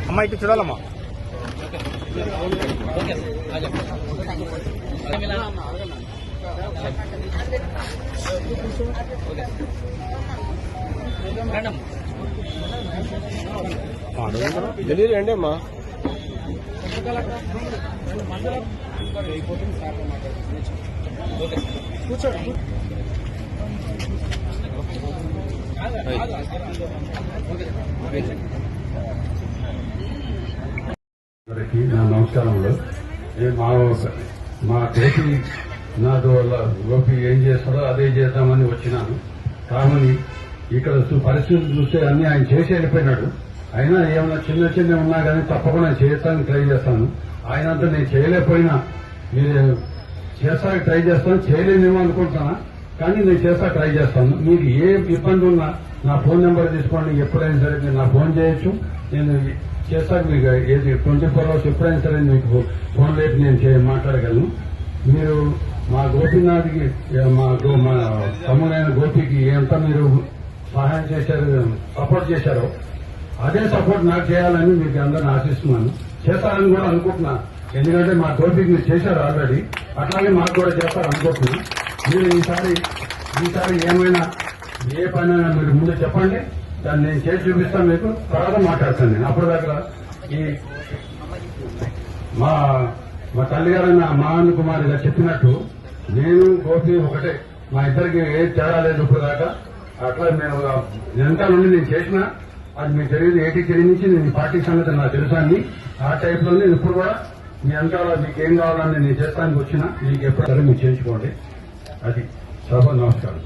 అమ్మా ఇటు చూడాలమ్మా. డెలివరీ అండి అమ్మా. కూర్చోండి. నా నమస్కారములు. మా గోపి నాతో గోపి ఏం చేస్తాడో అదే చేద్దామని వచ్చినాను. కామని ఇక్కడ పరిస్థితులు చూస్తే అన్ని ఆయన చేసి వెళ్ళిపోయినాడు. అయినా ఏమైనా చిన్న చిన్న ఉన్నా కానీ తప్పకుండా చేయడానికి ట్రై చేస్తాను. ఆయనంతా నేను చేయలేకపోయినా మీరు చేస్తానికి ట్రై చేస్తాను. చేయలేనేమో అనుకుంటున్నా, కానీ నేను చేస్తా ట్రై చేస్తాను. మీకు ఏ ఇబ్బంది ఉన్నా నా ఫోన్ నెంబర్ తీసుకోండి. ఎప్పుడైనా సరే మీరు నా ఫోన్ చేయొచ్చు. నేను చేస్తాను. మీకు ఏది 24 hours ఎప్పుడైనా సరే మీకు ఫోన్ లేపి నేను మాట్లాడగలను. మీరు మా గోపీనాథ్కి మా తమ్ముడైన గోపికి ఎంత మీరు సహాయం చేశారు, సపోర్ట్ చేశారో అదే సపోర్ట్ నాకు చేయాలని మీకు అందరిని ఆశిస్తున్నాను. చేస్తారని కూడా అనుకుంటున్నా. ఎందుకంటే మా గోపికి మీరు చేశారు ఆల్రెడీ, అట్లాగే మాకు కూడా చేస్తారు అనుకుంటున్నా. మీరు ఈసారి ఏమైనా ఏ పనైనా మీరు ముందు చెప్పండి, దాన్ని నేను చేసి చూపిస్తాను. మీకు తర్వాత మాట్లాడతాను. నేను అప్పటి దగ్గర ఈ మా తల్లిగారైన మహాన్ కుమార్ గారు చెప్పినట్టు నేను గోపి ఒకటే, మా ఇద్దరికి ఏది తేడా లేదు ఇప్పుడు దాకా. అట్లా నేను వెనకాల నుండి నేను చేసిన అది మీకు తెలియదు. 83 నుంచి నేను పార్టీ సంగతి నాకు తెలుసాన్ని ఆ టైప్ లో నేను ఇప్పుడు కూడా మీ వెనకాల మీకు ఏం కావాలని నేను చేస్తానికి వచ్చినా మీకు ఎప్పుడు మీరు చేయించుకోండి. అది సభ నమస్కారం.